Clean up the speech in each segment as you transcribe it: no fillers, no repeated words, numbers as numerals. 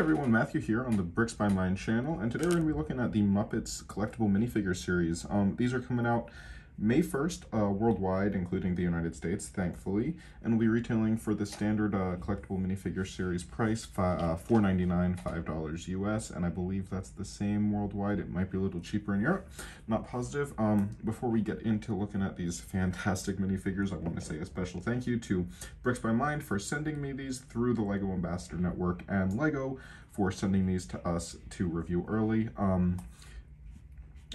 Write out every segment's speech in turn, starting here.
everyone, Matthew here on the Bricks by Mine channel, and today we're going to be looking at the Muppets Collectible Minifigure series. These are coming out May 1st worldwide, including the United States, thankfully, and will be retailing for the standard Collectible Minifigure series price, $4.99, $5 US, and I believe that's the same worldwide. It might be a little cheaper in Europe, not positive. Before we get into looking at these fantastic minifigures, I want to say a special thank you to Bricks by Mine for sending me these through the LEGO Ambassador Network, and LEGO for sending these to us to review early.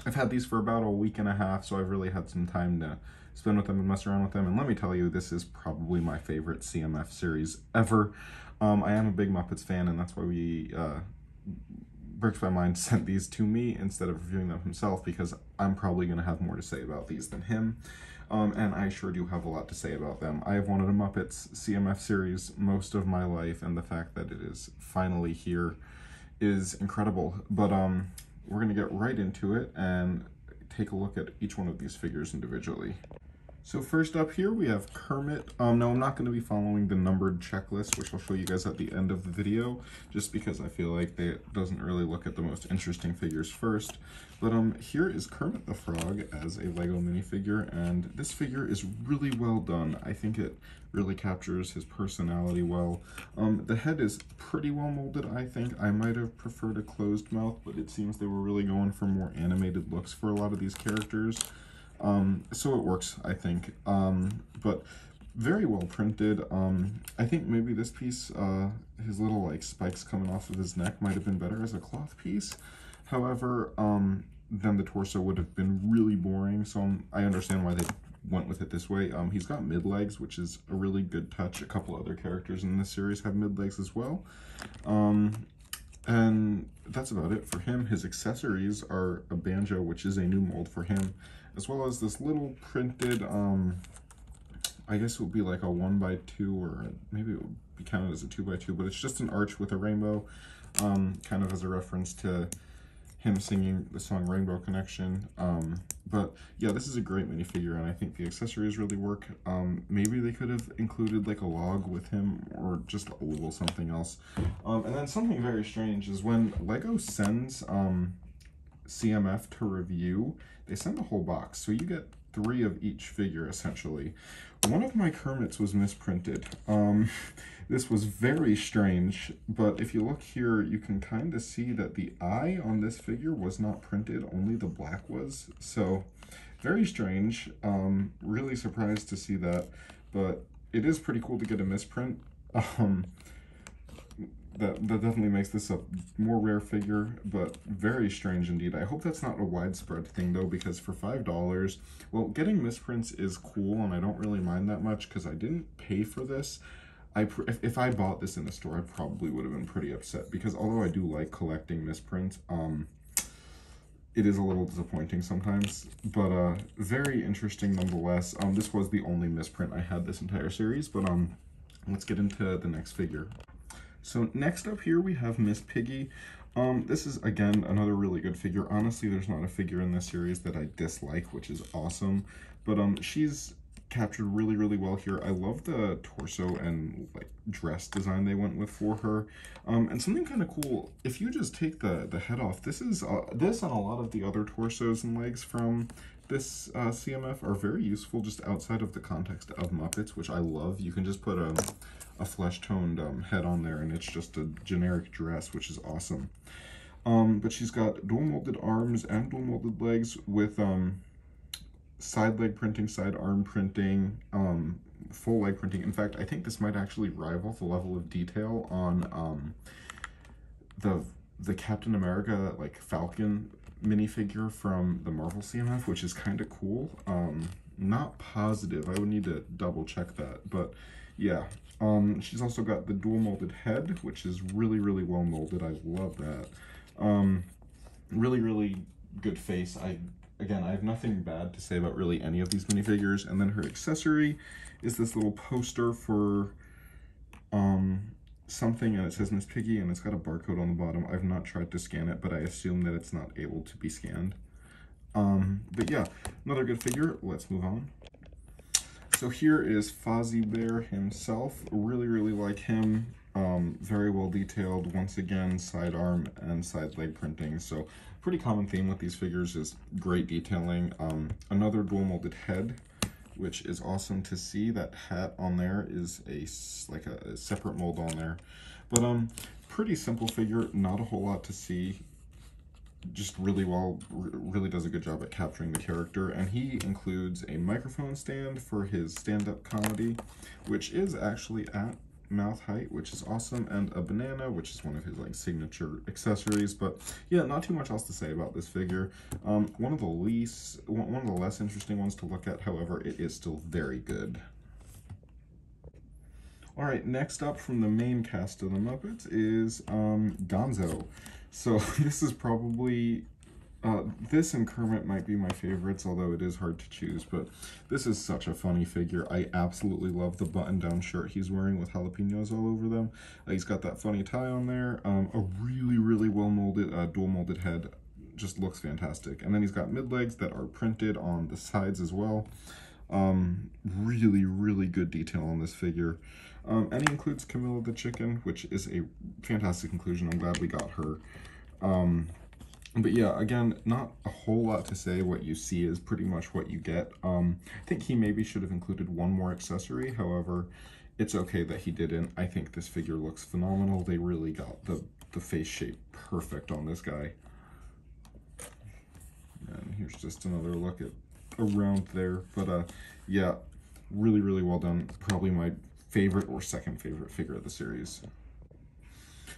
I've had these for about a week and a half, so I've really had some time to spend with them and mess around with them. And let me tell you, this is probably my favorite CMF series ever. I am a big Muppets fan, and that's why Bricks by Mine sent these to me instead of reviewing them himself, because I'm probably going to have more to say about these than him. And I sure do have a lot to say about them. I have wanted a Muppets CMF series most of my life, and the fact that it is finally here is incredible. But we're going to get right into it and take a look at each one of these figures individually. So first up here we have Kermit. No, I'm not going to be following the numbered checklist, which I'll show you guys at the end of the video, just because I feel like it doesn't really look at the most interesting figures first. But here is Kermit the Frog as a LEGO minifigure, and this figure is really well done. I think it really captures his personality well. The head is pretty well molded, I think. I might have preferred a closed mouth, but it seems they were really going for more animated looks for a lot of these characters. So it works, I think, but very well printed. I think maybe this piece, his little like spikes coming off of his neck might have been better as a cloth piece. However, then the torso would have been really boring, so I understand why they went with it this way. He's got mid-legs, which is a really good touch. A couple other characters in this series have mid-legs as well. And that's about it for him. His accessories are a banjo, which is a new mold for him, as well as this little printed, I guess it would be like a 1x2, or maybe it would be counted as a 2x2, but it's just an arch with a rainbow, kind of as a reference to him singing the song Rainbow Connection. But yeah, this is a great minifigure, and I think the accessories really work. Maybe they could have included like a log with him, or just a little something else. And then something very strange is when LEGO sends CMF to review, they send a whole box, so you get 3 of each figure essentially. One of my Kermits was misprinted. This was very strange, but if you look here, you can kind of see that the eye on this figure was not printed, only the black was. So very strange. Really surprised to see that, but it is pretty cool to get a misprint. That definitely makes this a more rare figure, but very strange indeed. I hope that's not a widespread thing though, because for $5, well, getting misprints is cool, and I don't really mind that much because I didn't pay for this. If I bought this in the store, I probably would have been pretty upset, because although I do like collecting misprints, it is a little disappointing sometimes, but very interesting nonetheless. This was the only misprint I had this entire series, but let's get into the next figure. So next up here we have Miss Piggy. This is, again, another really good figure. Honestly, there's not a figure in this series that I dislike, which is awesome. But she's captured really, really well here. I love the torso and like dress design they went with for her. And something kind of cool, if you just take the head off, this is this and a lot of the other torsos and legs from this CMF are very useful just outside of the context of Muppets, which I love. You can just put a flesh-toned head on there, and it's just a generic dress, which is awesome. But she's got dual molded arms and dual molded legs with side leg printing, side arm printing, full leg printing. In fact, I think this might actually rival the level of detail on the Captain America like Falcon minifigure from the Marvel CMF, which is kind of cool. Not positive, I would need to double check that, but yeah. She's also got the dual molded head, which is really, really well molded. I love that. Really, really good face. Again, I have nothing bad to say about really any of these minifigures. And then her accessory is this little poster for something, and it says Miss Piggy, and it's got a barcode on the bottom. I've not tried to scan it, but I assume that it's not able to be scanned. But yeah, another good figure. Let's move on. So here is Fozzie Bear himself. Really, really like him. Very well detailed. Once again, side arm and side leg printing. So pretty common theme with these figures is great detailing. Another dual molded head, which is awesome to see. That hat on there is like a separate mold on there. But pretty simple figure, not a whole lot to see. Just really does a good job at capturing the character. And he includes a microphone stand for his stand-up comedy, which is actually at mouth height, which is awesome, and a banana, which is one of his like signature accessories. But yeah, not too much else to say about this figure. One of the less interesting ones to look at, however, it is still very good. All right, next up from the main cast of the Muppets is Gonzo. So this is probably this and Kermit might be my favorites, although it is hard to choose, but this is such a funny figure. I absolutely love the button-down shirt he's wearing with jalapenos all over them. He's got that funny tie on there. A really well molded, dual molded head. Just looks fantastic. And then he's got mid-legs that are printed on the sides as well. Really good detail on this figure. And he includes Camilla the chicken, which is a fantastic inclusion. I'm glad we got her. But yeah, again, not a whole lot to say. What you see is pretty much what you get. I think he maybe should have included one more accessory. However, it's okay that he didn't. I think this figure looks phenomenal. They really got the face shape perfect on this guy. And here's just another look at around there. But yeah, really well done. Probably my favorite or second favorite figure of the series.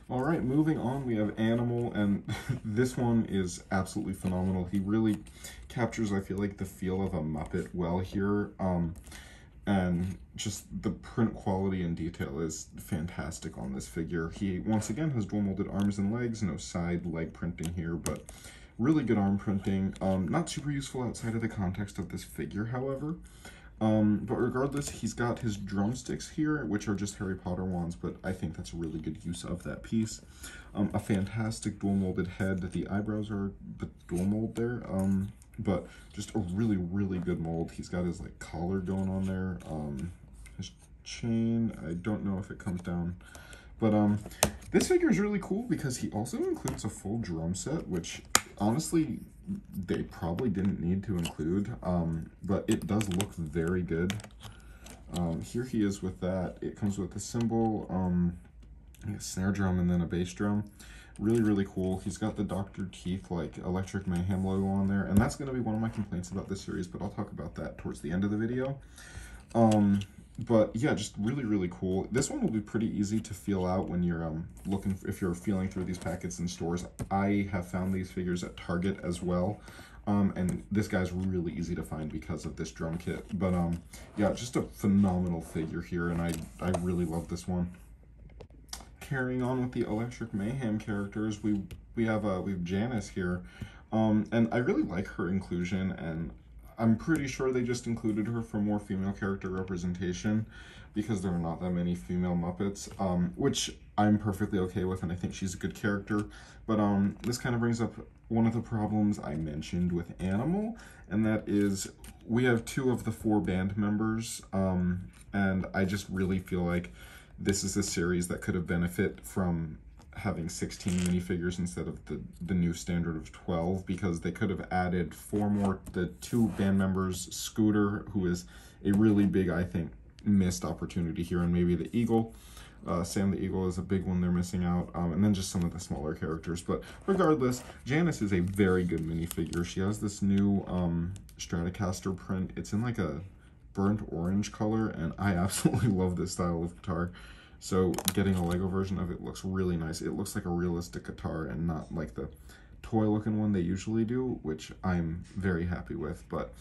All right, moving on, we have Animal, and this one is absolutely phenomenal. He really captures, I feel like, the feel of a Muppet well here, and just the print quality and detail is fantastic on this figure. He, once again, has dual molded arms and legs, no side leg printing here, but really good arm printing. Not super useful outside of the context of this figure, however. But regardless, he's got his drumsticks here, which are just Harry Potter wands, but I think that's a really good use of that piece. A fantastic dual molded head. The eyebrows are the dual mold there, but just a really good mold. He's got his like collar going on there. His chain, I don't know if it comes down, but this figure is really cool because he also includes a full drum set, which honestly they probably didn't need to include, but it does look very good. Here he is with that. It comes with a cymbal, a snare drum, and then a bass drum. Really cool. He's got the Dr. Teeth like Electric Mayhem logo on there, and that's going to be one of my complaints about this series, but I'll talk about that towards the end of the video. But yeah, just really cool. This one will be pretty easy to feel out when you're if you're feeling through these packets in stores. I have found these figures at Target as well, and this guy's really easy to find because of this drum kit. But yeah, just a phenomenal figure here, and I really love this one. Carrying on with the Electric Mayhem characters, we have Janice here, and I really like her inclusion, and I'm pretty sure they just included her for more female character representation because there are not that many female Muppets, which I'm perfectly okay with, and I think she's a good character. But this kind of brings up one of the problems I mentioned with Animal, and that is we have 2 of the 4 band members, and I just really feel like this is a series that could have benefited from having 16 minifigures instead of the new standard of 12, because they could have added 4 more, the 2 band members, Scooter, who is a really big, I think, missed opportunity here, and maybe the Eagle. Sam the Eagle is a big one they're missing out, and then just some of the smaller characters. But regardless, Janice is a very good minifigure. She has this new Stratocaster print. It's in like a burnt orange color, and I absolutely love this style of guitar. So getting a LEGO version of it looks really nice. It looks like a realistic guitar and not like the toy-looking one they usually do, which I'm very happy with. But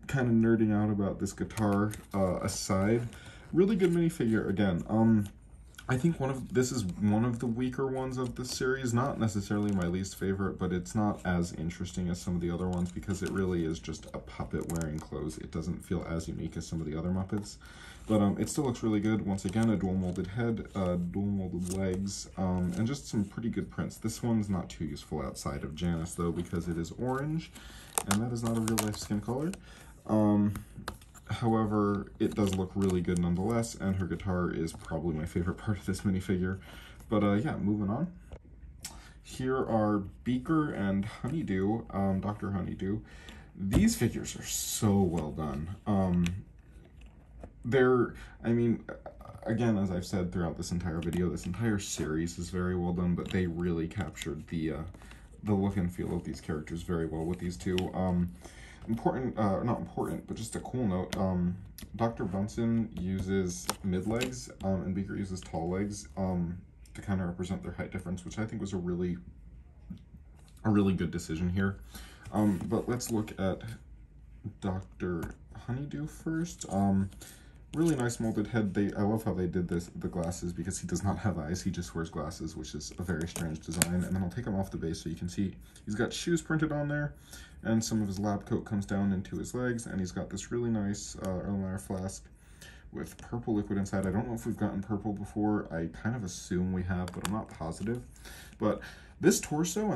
kind of nerding out about this guitar aside, really good minifigure again. I think this is one of the weaker ones of the series. Not necessarily my least favorite, but it's not as interesting as some of the other ones because it really is just a puppet wearing clothes. It doesn't feel as unique as some of the other Muppets. But it still looks really good. Once again, a dual molded head, dual molded legs, and just some pretty good prints. This one's not too useful outside of Janice, though, because it is orange, and that is not a real-life skin color. However, it does look really good nonetheless, and her guitar is probably my favorite part of this minifigure. But yeah, moving on. Here are Beaker and Honeydew, Dr. Honeydew. These figures are so well done. I mean, again, as I've said throughout this entire video, this entire series is very well done, but they really captured the look and feel of these characters very well with these two. Not important, but just a cool note, Dr. Bunsen uses mid-legs, and Beaker uses tall legs, to kind of represent their height difference, which I think was a really good decision here. But let's look at Dr. Honeydew first. Really nice molded head. I love how they did the glasses, because he does not have eyes, he just wears glasses, which is a very strange design. And then I'll take him off the base so you can see he's got shoes printed on there, and some of his lab coat comes down into his legs, and he's got this really nice Erlenmeyer flask with purple liquid inside. I don't know if we've gotten purple before. I kind of assume we have, but I'm not positive. But this torso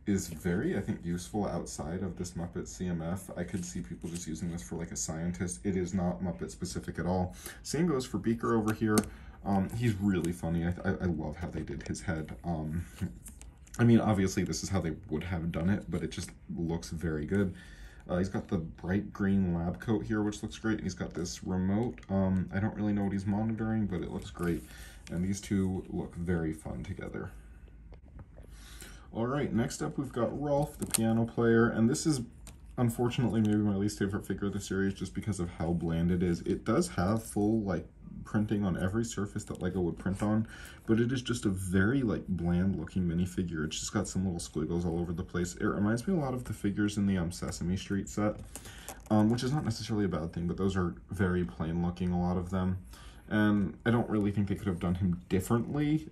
is very, I think, useful outside of this Muppet CMF. I could see people just using this for like a scientist. It is not Muppet specific at all. Same goes for Beaker over here. He's really funny. I love how they did his head. I mean, obviously this is how they would have done it, but it just looks very good. He's got the bright green lab coat here, which looks great. He's got this remote. I don't really know what he's monitoring, but it looks great. And these two look very fun together. All right, next up we've got Rowlf, the piano player, and this is unfortunately maybe my least favorite figure of the series just because of how bland it is. It does have full like printing on every surface that LEGO would print on, but it is just a very like bland looking minifigure. It's just got some little squiggles all over the place. It reminds me a lot of the figures in the Sesame Street set, which is not necessarily a bad thing, but those are very plain looking, a lot of them. And I don't really think they could have done him differently.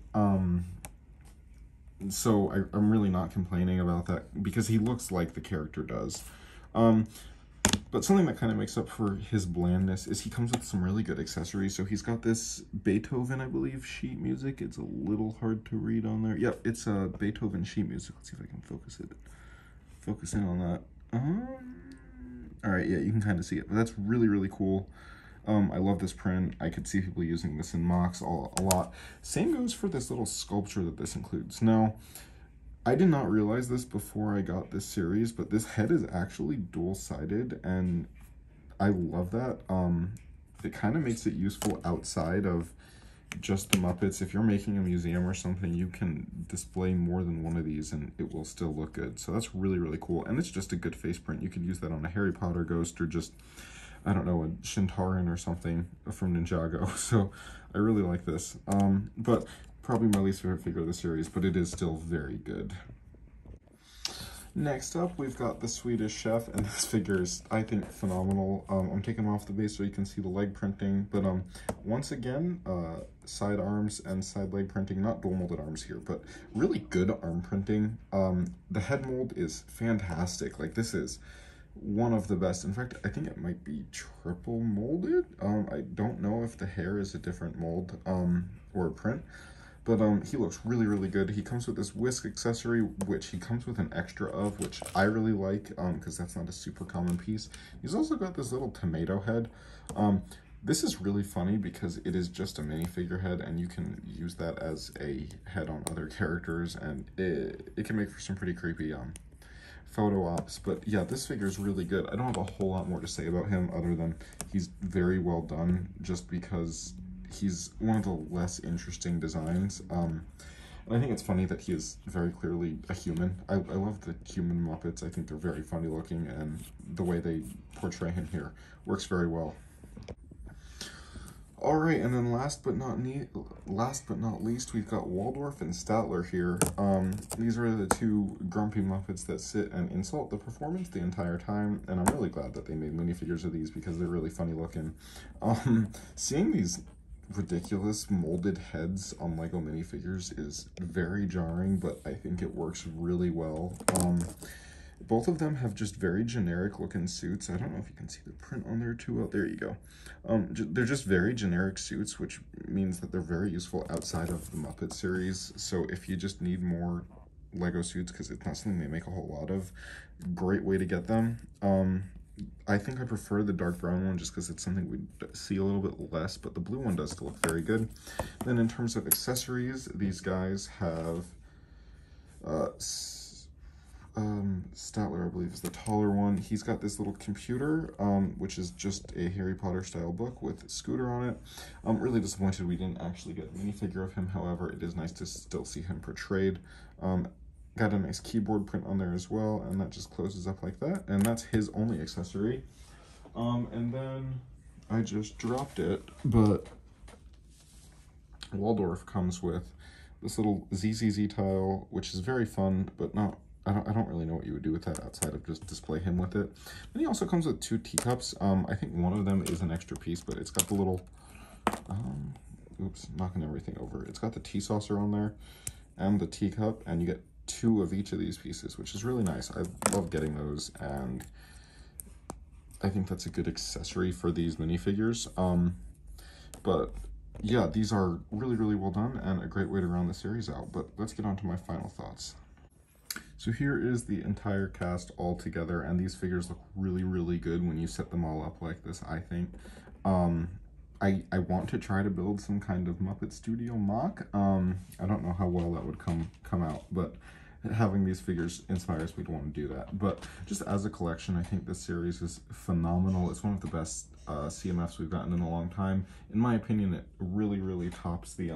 So I'm really not complaining about that because he looks like the character does. But something that kind of makes up for his blandness is he comes with some really good accessories. So he's got this Beethoven, I believe, sheet music. It's a little hard to read on there. Yep, it's a Beethoven sheet music. Let's see if I can focus in on that. All right, yeah, you can kind of see it. But that's really, really cool. I love this print. I could see people using this in mocks a lot. Same goes for this little sculpture that this includes. Now, I did not realize this before I got this series, but this head is actually dual-sided, and I love that. It kind of makes it useful outside of just the Muppets. If you're making a museum or something, you can display more than one of these and it will still look good. So that's really, really cool. And it's just a good face print. You could use that on a Harry Potter ghost or just, I don't know, a Shintaran or something from Ninjago. So I really like this. But probably my least favorite figure of the series, but it is still very good. Next up, we've got the Swedish Chef, and this figure is, I think, phenomenal. I'm taking him off the base so you can see the leg printing, but once again, side arms and side leg printing, not dual molded arms here, but really good arm printing. The head mold is fantastic. Like, this is one of the best. In fact, I think it might be triple molded. I don't know if the hair is a different mold or a print. But he looks really, really good. He comes with this whisk accessory, which he comes with an extra of, which I really like, because that's not a super common piece. He's also got this little tomato head. This is really funny because it is just a minifigure head, and you can use that as a head on other characters, and it can make for some pretty creepy photo ops. But yeah, this figure is really good. I don't have a whole lot more to say about him other than he's very well done, just because he's one of the less interesting designs. And I think it's funny that he is very clearly a human. I love the human Muppets. I think they're very funny looking, and the way they portray him here works very well. All right, and then last but not least, we've got Waldorf and Statler here. These are the two grumpy Muppets that sit and insult the performance the entire time, and I'm really glad that they made minifigures of these because they're really funny looking. Seeing these ridiculous molded heads on LEGO minifigures is very jarring, but I think it works really well. Both of them have just very generic looking suits. I don't know if you can see the print on there too. Oh, there you go. They're just very generic suits, which means that they're very useful outside of the Muppet series. So if you just need more LEGO suits, because it's not something they make a whole lot of, great way to get them. I think I prefer the dark brown one just because it's something we see a little bit less, but the blue one does still look very good. Then in terms of accessories, these guys have Statler, I believe, is the taller one. He's got this little computer, which is just a Harry Potter style book with Scooter on it. I'm really disappointed we didn't actually get a minifigure of him. However, it is nice to still see him portrayed. Got a nice keyboard print on there as well, and that just closes up like that. And that's his only accessory. And then I just dropped it, but Waldorf comes with this little ZZZ tile, which is very fun, but not, I don't really know what you would do with that outside of just display him with it. Then he also comes with 2 teacups. I think one of them is an extra piece, but it's got the little, oops, knocking everything over. It's got the tea saucer on there and the teacup, and you get 2 of each of these pieces, which is really nice. I love getting those, and I think that's a good accessory for these minifigures. But yeah, these are really, really well done and a great way to round the series out. But let's get on to my final thoughts. So here is the entire cast all together, and these figures look really, really good when you set them all up like this, I think. I want to try to build some kind of Muppet Studio mock. I don't know how well that would come out, but having these figures inspires me to want to do that. But just as a collection, I think this series is phenomenal. It's one of the best CMFs we've gotten in a long time. In my opinion, it really, really tops the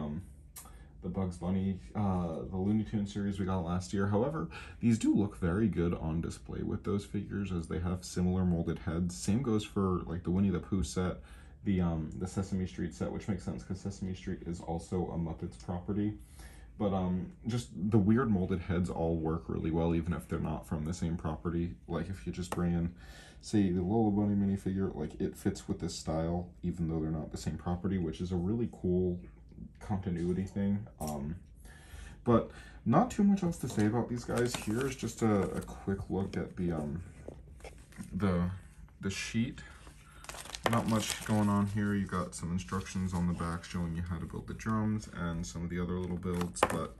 Bugs Bunny, the Looney Tunes series we got last year. However, these do look very good on display with those figures, as they have similar molded heads. Same goes for like the Winnie the Pooh set, the Sesame Street set, which makes sense because Sesame Street is also a Muppets property. But just the weird molded heads all work really well, even if they're not from the same property. Like if you just bring in, say, the Lola Bunny minifigure, like it fits with this style, even though they're not the same property, which is a really cool continuity thing. But not too much else to say about these guys. Here's just a quick look at the sheet. Not much going on here. You got some instructions on the back showing you how to build the drums and some of the other little builds, but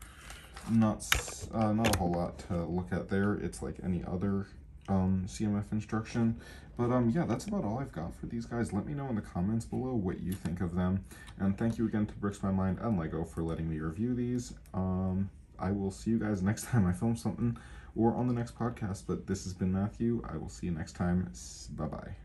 not a whole lot to look at there. It's like any other CMF instruction. But yeah, that's about all I've got for these guys. Let me know in the comments below what you think of them. And thank you again to Bricks by Mind and LEGO for letting me review these. I will see you guys next time I film something or on the next podcast. But this has been Matthew. I will see you next time. Bye-bye.